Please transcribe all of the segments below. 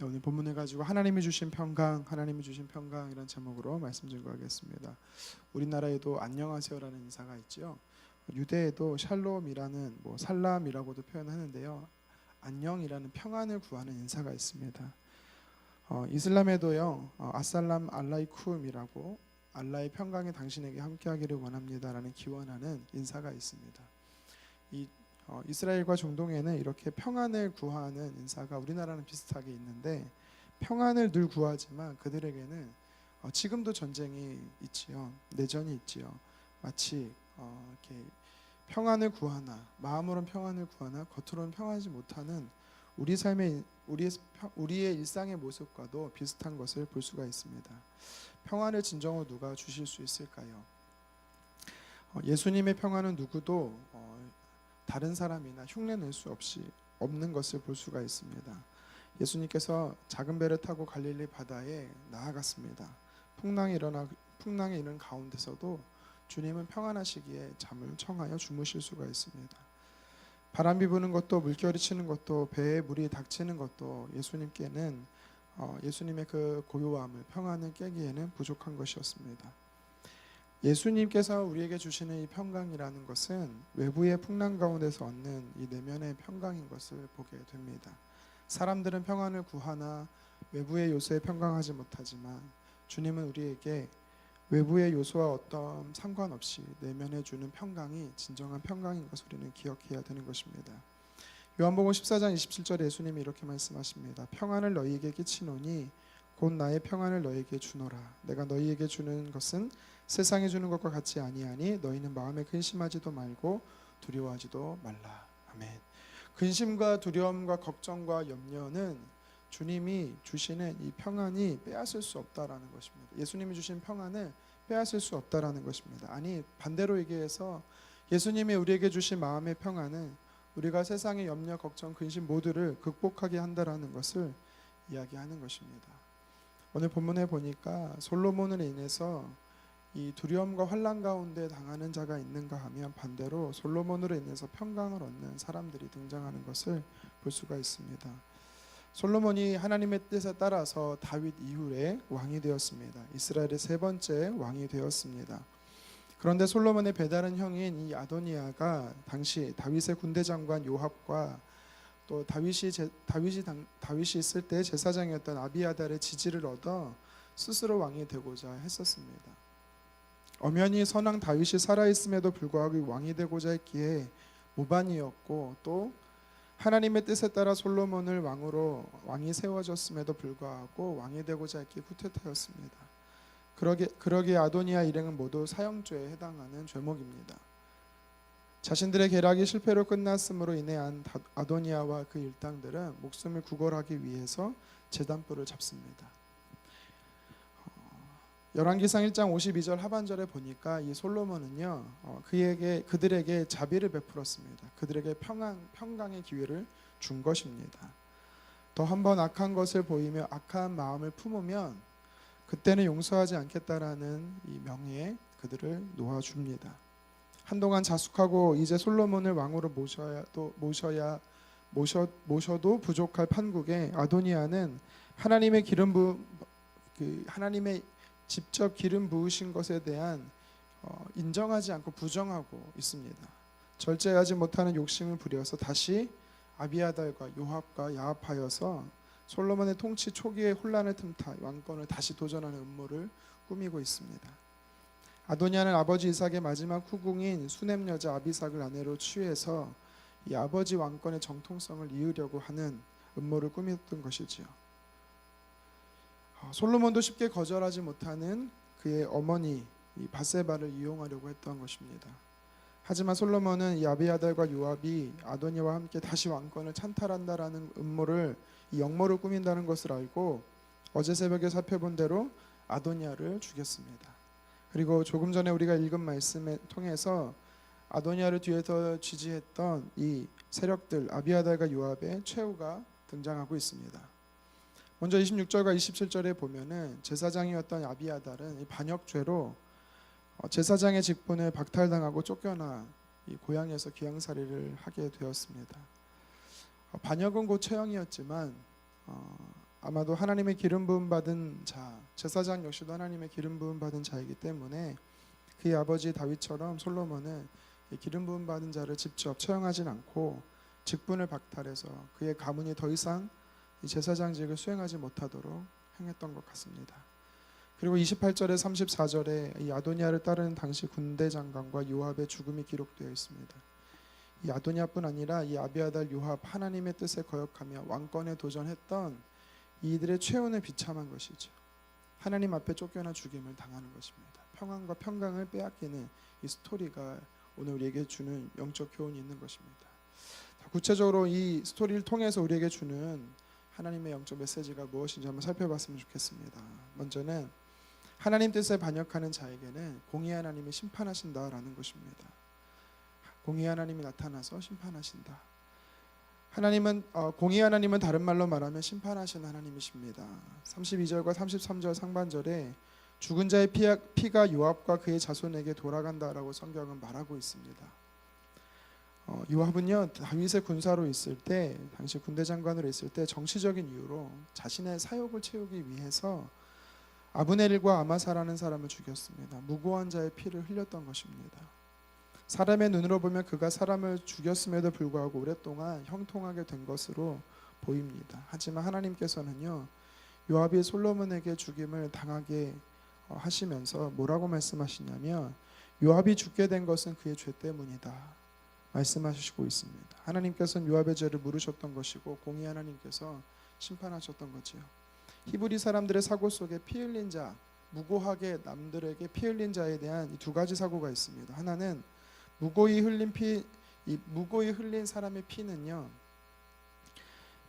오늘 본문을 가지고 하나님이 주신 평강, 하나님이 주신 평강 이런 제목으로 말씀 증거하겠습니다. 우리나라에도 안녕하세요라는 인사가 있죠. 유대에도 샬롬이라는 살람이라고도 표현하는데요. 안녕이라는 평안을 구하는 인사가 있습니다. 이슬람에도요. 아살람 알라이쿰이라고 알라의 평강이 당신에게 함께하기를 원합니다라는 기원하는 인사가 있습니다. 이스라엘과 중동에는 이렇게 평안을 구하는 인사가 우리나라는 비슷하게 있는데 평안을 늘 구하지만 그들에게는 지금도 전쟁이 있지요. 내전이 있지요. 마치 이렇게 평안을 구하나 마음으로는 평안을 구하나 겉으로는 평안하지 못하는 우리의 일상의 모습과도 비슷한 것을 볼 수가 있습니다. 평안을 진정으로 누가 주실 수 있을까요? 예수님의 평안은 누구도 다른 사람이나 흉내낼 수 없는 것을 볼 수가 있습니다. 예수님께서 작은 배를 타고 갈릴리 바다에 나아갔습니다. 풍랑이 일어난 가운데서도 주님은 평안하시기에 잠을 청하여 주무실 수가 있습니다. 바람이 부는 것도 물결이 치는 것도 배에 물이 닥치는 것도 예수님의 그 고요함을 평안을 깨기에는 부족한 것이었습니다. 예수님께서 우리에게 주시는 이 평강이라는 것은 외부의 풍랑 가운데서 얻는 이 내면의 평강인 것을 보게 됩니다. 사람들은 평안을 구하나 외부의 요소에 평강하지 못하지만 주님은 우리에게 외부의 요소와 어떤 상관없이 내면에 주는 평강이 진정한 평강인 것을 우리는 기억해야 되는 것입니다. 요한복음 14장 27절에 예수님이 이렇게 말씀하십니다. 평안을 너희에게 끼치노니 곧 나의 평안을 너희에게 주노라. 내가 너희에게 주는 것은 세상이 주는 것과 같지 아니하니 너희는 마음에 근심하지도 말고 두려워하지도 말라. 아멘. 근심과 두려움과 걱정과 염려는 주님이 주시는 이 평안이 빼앗을 수 없다라는 것입니다. 예수님이 주신 평안을 빼앗을 수 없다라는 것입니다. 아니 반대로 얘기해서 예수님이 우리에게 주신 마음의 평안은 우리가 세상의 염려, 걱정, 근심 모두를 극복하게 한다라는 것을 이야기하는 것입니다. 오늘 본문에 보니까 솔로몬으로 인해서 이 두려움과 환난 가운데 당하는 자가 있는가 하면 반대로 솔로몬으로 인해서 평강을 얻는 사람들이 등장하는 것을 볼 수가 있습니다. 솔로몬이 하나님의 뜻에 따라서 다윗 이후에 왕이 되었습니다. 이스라엘의 세 번째 왕이 되었습니다. 그런데 솔로몬의 배다른 형인 이 아도니아가 당시 다윗의 군대 장관 요압과 또 다윗이 있을 때 제사장이었던 아비아달의 지지를 얻어 스스로 왕이 되고자 했었습니다. 엄연히 선왕 다윗이 살아있음에도 불구하고 왕이 되고자 했기에 모반이었고 또 하나님의 뜻에 따라 솔로몬을 왕이 세워졌음에도 불구하고 왕이 되고자 했기에 쿠데타였습니다. 그러기에 아도니아 일행은 모두 사형죄에 해당하는 죄목입니다. 자신들의 계략이 실패로 끝났음으로 인해 아도니아와 그 일당들은 목숨을 구걸하기 위해서 제단불을 잡습니다. 열왕기상 1장 52절 하반절에 보니까 이 솔로몬은요 그들에게 자비를 베풀었습니다. 그들에게 평강의 기회를 준 것입니다. 더 한 번 악한 것을 보이며 악한 마음을 품으면 그때는 용서하지 않겠다라는 이 명예에 그들을 놓아줍니다. 한동안 자숙하고 이제 솔로몬을 왕으로 모셔도 부족할 판국에 아도니아는 하나님의 하나님의 직접 기름 부으신 것에 대한 인정하지 않고 부정하고 있습니다. 절제하지 못하는 욕심을 부려서 다시 아비아달과 요압과 야합하여서 솔로몬의 통치 초기의 혼란을 틈타 왕권을 다시 도전하는 음모를 꾸미고 있습니다. 아도니아는 아버지 이삭의 마지막 후궁인 수넴 여자 아비삭을 아내로 취해서 이 아버지 왕권의 정통성을 이으려고 하는 음모를 꾸몄던 것이지요. 솔로몬도 쉽게 거절하지 못하는 그의 어머니 이 바세바를 이용하려고 했던 것입니다. 하지만 솔로몬은 이 아비아달과 요압이 아도니아와 함께 다시 왕권을 찬탈한다라는 이 역모를 꾸민다는 것을 알고 어제 새벽에 살펴본 대로 아도니아를 죽였습니다. 그리고 조금 전에 우리가 읽은 말씀을 통해서 아도니아를 뒤에서 지지했던 이 세력들 아비아달과 요압의 최후가 등장하고 있습니다. 먼저 26절과 27절에 보면은 제사장이었던 아비아달은 이 반역죄로 제사장의 직분을 박탈당하고 쫓겨나 이 고향에서 귀양살이를 하게 되었습니다. 반역은 곧 처형이었지만 아마도 하나님의 기름 부음 받은 자, 제사장 역시도 하나님의 기름 부음 받은 자이기 때문에 그의 아버지 다윗처럼 솔로몬은 이 기름 부음 받은 자를 직접 처형하진 않고 직분을 박탈해서 그의 가문이 더 이상 이 제사장직을 수행하지 못하도록 행했던 것 같습니다. 그리고 28절에 34절에 이 아도니아를 따르는 당시 군대 장관과 요압의 죽음이 기록되어 있습니다. 이 아도니아뿐 아니라 이 아비아달, 요압, 하나님의 뜻에 거역하며 왕권에 도전했던 이들의 최후는 비참한 것이죠. 하나님 앞에 쫓겨나 죽임을 당하는 것입니다. 평안과 평강을 빼앗기는 이 스토리가 오늘 우리에게 주는 영적 교훈이 있는 것입니다. 구체적으로 이 스토리를 통해서 우리에게 주는 하나님의 영적 메시지가 무엇인지 한번 살펴봤으면 좋겠습니다. 먼저는 하나님 뜻에 반역하는 자에게는 공의 하나님이 심판하신다라는 것입니다. 공의 하나님이 나타나서 심판하신다. 하나님은 공의 하나님은 다른 말로 말하면 심판하시는 하나님이십니다. 32절과 33절 상반절에 죽은 자의 피가 요압과 그의 자손에게 돌아간다라고 성경은 말하고 있습니다. 요압은요 다윗의 군사로 있을 때, 당시 군대 장관으로 있을 때 정치적인 이유로 자신의 사욕을 채우기 위해서 아브넬과 아마사라는 사람을 죽였습니다. 무고한 자의 피를 흘렸던 것입니다. 사람의 눈으로 보면 그가 사람을 죽였음에도 불구하고 오랫동안 형통하게 된 것으로 보입니다. 하지만 하나님께서는요 요압이 솔로몬에게 죽임을 당하게 하시면서 뭐라고 말씀하시냐면 요압이 죽게 된 것은 그의 죄 때문이다 말씀하시고 있습니다. 하나님께서는 요압의 죄를 물으셨던 것이고 공의 하나님께서 심판하셨던 거지요. 히브리 사람들의 사고 속에 피 흘린 자, 무고하게 남들에게 피 흘린 자에 대한 이 두 가지 사고가 있습니다. 하나는 무고히 흘린 사람의 피는요,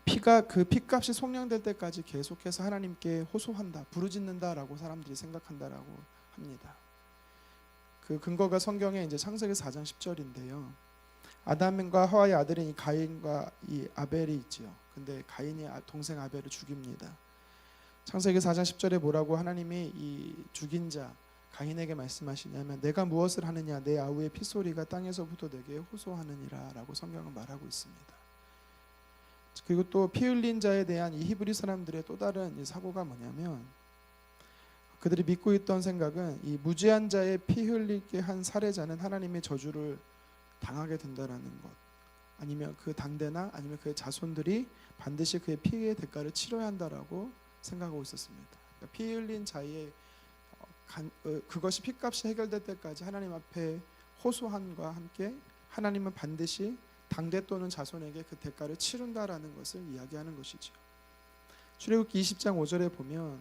피가 그 피값이 속량될 때까지 계속해서 하나님께 호소한다, 부르짖는다라고 사람들이 생각한다라고 합니다. 그 근거가 성경에 이제 창세기 4장 10절인데요. 아담과 하와의 아들인 이 가인과 이 아벨이 있지요. 근데 가인이 동생 아벨을 죽입니다. 창세기 4장 10절에 뭐라고 하나님이 이 죽인 자 가인에게 말씀하시냐면 내가 무엇을 하느냐 내 아우의 핏소리가 땅에서부터 내게 호소하느니라 라고 성경은 말하고 있습니다. 그리고 또 피 흘린 자에 대한 이 히브리 사람들의 또 다른 이 사고가 뭐냐면 그들이 믿고 있던 생각은 이 무죄한 자의 피 흘리게 한 살해자는 하나님의 저주를 당하게 된다라는 것, 아니면 그 당대나 아니면 그의 자손들이 반드시 그의 피의 대가를 치러야 한다라고 생각하고 있었습니다. 그러니까 피 흘린 자의 그것이 피값이 해결될 때까지 하나님 앞에 호소함과 함께 하나님은 반드시 당대 또는 자손에게 그 대가를 치른다라는 것을 이야기하는 것이죠. 출애굽기 20장 5절에 보면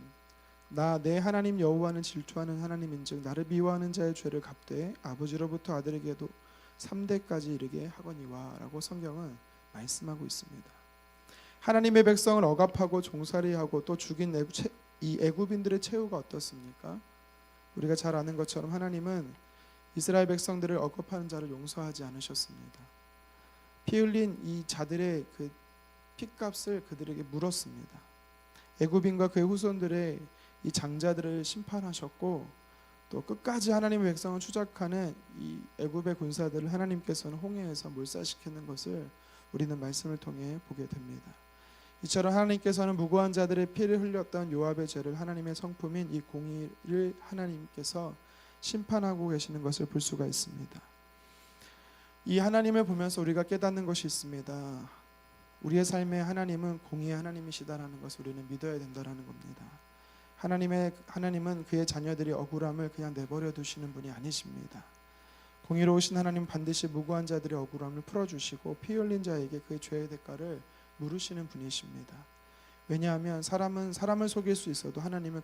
나 내 하나님 여호와는 질투하는 하나님인즉 나를 미워하는 자의 죄를 갚되 아버지로부터 아들에게도 3대까지 이르게 하거니와 라고 성경은 말씀하고 있습니다. 하나님의 백성을 억압하고 종살이하고 또 죽인 이 애굽인들의 최후가 어떻습니까? 우리가 잘 아는 것처럼 하나님은 이스라엘 백성들을 억압하는 자를 용서하지 않으셨습니다. 피 흘린 이 자들의 그 피값을 그들에게 물었습니다. 애굽인과 그의 후손들의 이 장자들을 심판하셨고 또 끝까지 하나님의 백성을 추적하는 이 애굽의 군사들을 하나님께서는 홍해에서 몰살시키는 것을 우리는 말씀을 통해 보게 됩니다. 이처럼 하나님께서는 무고한 자들의 피를 흘렸던 요압의 죄를 하나님의 성품인 이 공의를 하나님께서 심판하고 계시는 것을 볼 수가 있습니다. 이 하나님을 보면서 우리가 깨닫는 것이 있습니다. 우리의 삶에 하나님은 공의의 하나님이시다라는 것을 우리는 믿어야 된다라는 겁니다. 하나님은 그의 자녀들이 억울함을 그냥 내버려 두시는 분이 아니십니다. 공의로우신 하나님은 반드시 무고한 자들의 억울함을 풀어주시고 피 흘린 자에게 그의 죄의 대가를 물으시는 분이십니다. 왜냐하면 사람은 사람을 속일 수 있어도 하나님은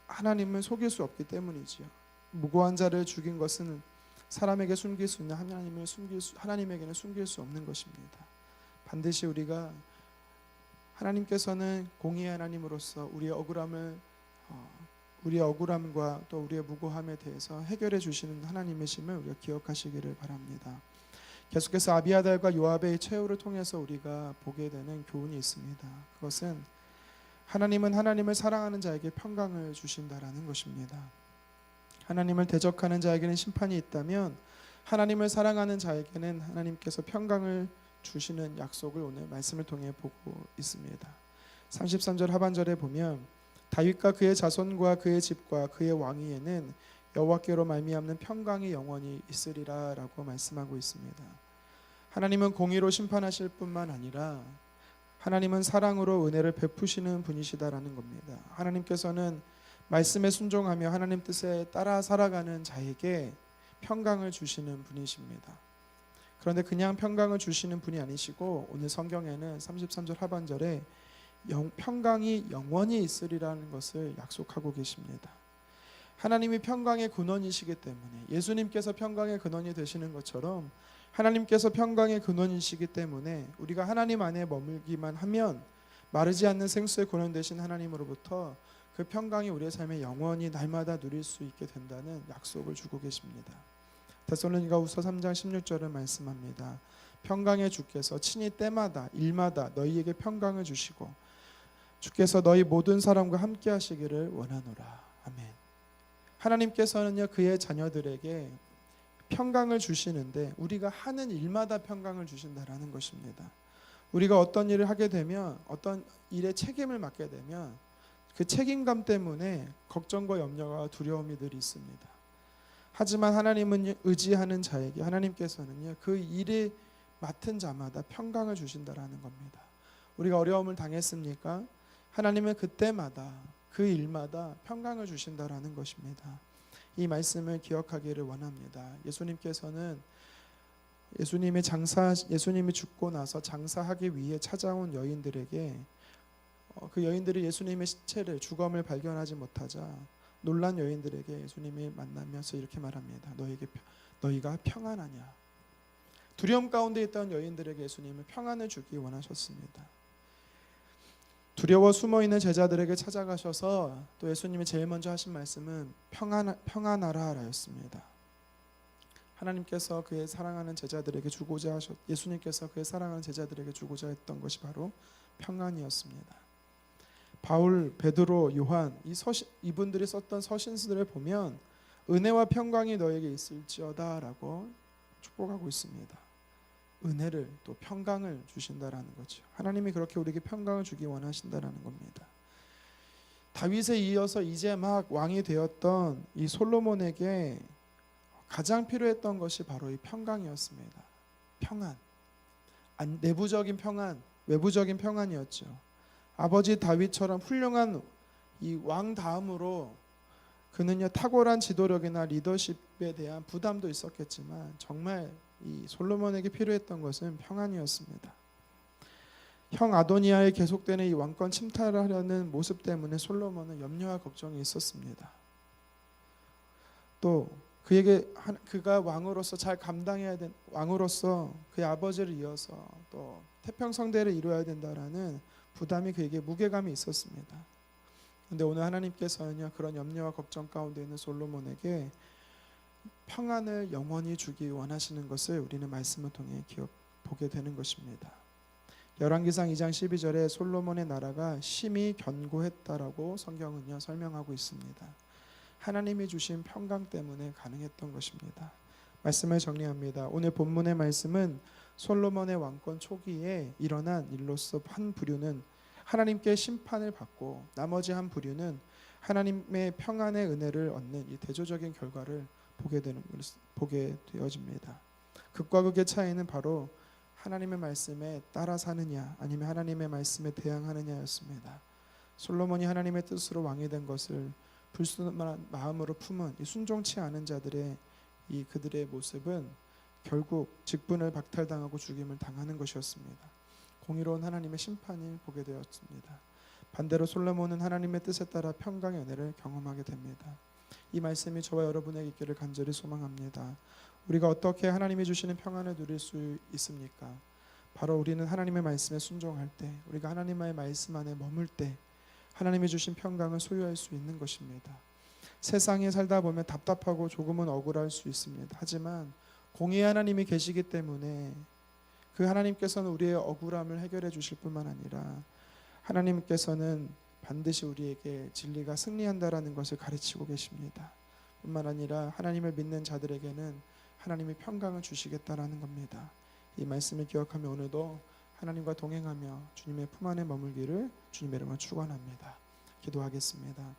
하나님을 속일 수 없기 때문이지요. 무고한 자를 죽인 것은 사람에게 숨길 수 있는 하나님에게는 숨길 수 없는 것입니다. 반드시 우리가 하나님께서는 공의의 하나님으로서 우리의 억울함과 또 우리의 무고함에 대해서 해결해 주시는 하나님이심을 우리가 기억하시기를 바랍니다. 계속해서 아비아달과 요압의 최후를 통해서 우리가 보게 되는 교훈이 있습니다. 그것은 하나님은 하나님을 사랑하는 자에게 평강을 주신다라는 것입니다. 하나님을 대적하는 자에게는 심판이 있다면 하나님을 사랑하는 자에게는 하나님께서 평강을 주시는 약속을 오늘 말씀을 통해 보고 있습니다. 33절 하반절에 보면 다윗과 그의 자손과 그의 집과 그의 왕위에는 여호와께로 말미암는 평강이 영원히 있으리라라고 말씀하고 있습니다. 하나님은 공의로 심판하실 뿐만 아니라 하나님은 사랑으로 은혜를 베푸시는 분이시다라는 겁니다. 하나님께서는 말씀에 순종하며 하나님 뜻에 따라 살아가는 자에게 평강을 주시는 분이십니다. 그런데 그냥 평강을 주시는 분이 아니시고 오늘 성경에는 33절 하반절에 평강이 영원히 있으리라는 것을 약속하고 계십니다. 하나님이 평강의 근원이시기 때문에 예수님께서 평강의 근원이 되시는 것처럼 하나님께서 평강의 근원이시기 때문에 우리가 하나님 안에 머물기만 하면 마르지 않는 생수의 근원 되신 하나님으로부터 그 평강이 우리의 삶에 영원히 날마다 누릴 수 있게 된다는 약속을 주고 계십니다. 데살로니가후서 3장 16절을 말씀합니다. 평강의 주께서 친히 때마다 일마다 너희에게 평강을 주시고 주께서 너희 모든 사람과 함께 하시기를 원하노라. 아멘. 하나님께서는요 그의 자녀들에게 평강을 주시는데 우리가 하는 일마다 평강을 주신다라는 것입니다. 우리가 어떤 일을 하게 되면 어떤 일에 책임을 맡게 되면 그 책임감 때문에 걱정과 염려와 두려움이 늘 있습니다. 하지만 하나님은 의지하는 자에게 하나님께서는요 그 일을 맡은 자마다 평강을 주신다라는 겁니다. 우리가 어려움을 당했습니까? 하나님은 그때마다 그 일마다 평강을 주신다라는 것입니다. 이 말씀을 기억하기를 원합니다. 예수님이 죽고 나서 장사하기 위해 찾아온 여인들에게 그 여인들이 예수님의 시체를 주검을 발견하지 못하자 놀란 여인들에게 예수님이 만나면서 이렇게 말합니다. 너희가 평안하냐? 두려움 가운데 있던 여인들에게 예수님은 평안을 주기 원하셨습니다. 두려워 숨어있는 제자들에게 찾아가셔서 또 예수님이 제일 먼저 하신 말씀은 평안하라 였습니다. 하나님께서 그의 사랑하는 제자들에게 주고자 예수님께서 그의 사랑하는 제자들에게 주고자 했던 것이 바로 평안이었습니다. 바울, 베드로, 요한 이분들이 썼던 서신서들을 보면 은혜와 평강이 너에게 있을지어다라고 축복하고 있습니다. 은혜를 또 평강을 주신다라는 거죠. 하나님이 그렇게 우리에게 평강을 주기 원하신다라는 겁니다. 다윗에 이어서 이제 막 왕이 되었던 이 솔로몬에게 가장 필요했던 것이 바로 이 평강이었습니다. 평안, 내부적인 평안, 외부적인 평안이었죠. 아버지 다윗처럼 훌륭한 이 왕 다음으로 그는요 탁월한 지도력이나 리더십에 대한 부담도 있었겠지만 정말 이 솔로몬에게 필요했던 것은 평안이었습니다. 형 아도니아의 계속되는 이 왕권 침탈을 하려는 모습 때문에 솔로몬은 염려와 걱정이 있었습니다. 또 그가 왕으로서 잘 감당해야 된 왕으로서 그의 아버지를 이어서 또 태평성대를 이루어야 된다라는 부담이 그에게 무게감이 있었습니다. 그런데 오늘 하나님께서는요 그런 염려와 걱정 가운데 있는 솔로몬에게 평안을 영원히 주기 원하시는 것을 우리는 말씀을 통해 보게 되는 것입니다. 열왕기상 2장 12절에 솔로몬의 나라가 심히 견고했다라고 성경은요 설명하고 있습니다. 하나님이 주신 평강 때문에 가능했던 것입니다. 말씀을 정리합니다. 오늘 본문의 말씀은 솔로몬의 왕권 초기에 일어난 일로서 한 부류는 하나님께 심판을 받고 나머지 한 부류는 하나님의 평안의 은혜를 얻는 이 대조적인 결과를 보게 되어집니다. 극과 극의 차이는 바로 하나님의 말씀에 따라 사느냐 아니면 하나님의 말씀에 대항하느냐였습니다. 솔로몬이 하나님의 뜻으로 왕이 된 것을 불순한 마음으로 품은 이 순종치 않은 자들의 그들의 모습은 결국 직분을 박탈당하고 죽임을 당하는 것이었습니다. 공의로운 하나님의 심판을 보게 되었습니다. 반대로 솔로몬은 하나님의 뜻에 따라 평강의 은혜를 경험하게 됩니다. 이 말씀이 저와 여러분에게 있기를 간절히 소망합니다. 우리가 어떻게 하나님이 주시는 평안을 누릴 수 있습니까? 바로 우리는 하나님의 말씀에 순종할 때, 우리가 하나님의 말씀 안에 머물 때 하나님이 주신 평강을 소유할 수 있는 것입니다. 세상에 살다 보면 답답하고 조금은 억울할 수 있습니다. 하지만 공의의 하나님이 계시기 때문에 그 하나님께서는 우리의 억울함을 해결해 주실 뿐만 아니라 하나님께서는 반드시 우리에게 진리가 승리한다라는 것을 가르치고 계십니다. 뿐만 아니라 하나님을 믿는 자들에게는 하나님이 평강을 주시겠다라는 겁니다. 이 말씀을 기억하며 오늘도 하나님과 동행하며 주님의 품 안에 머물기를 주님의 이름으로 축원합니다. 기도하겠습니다.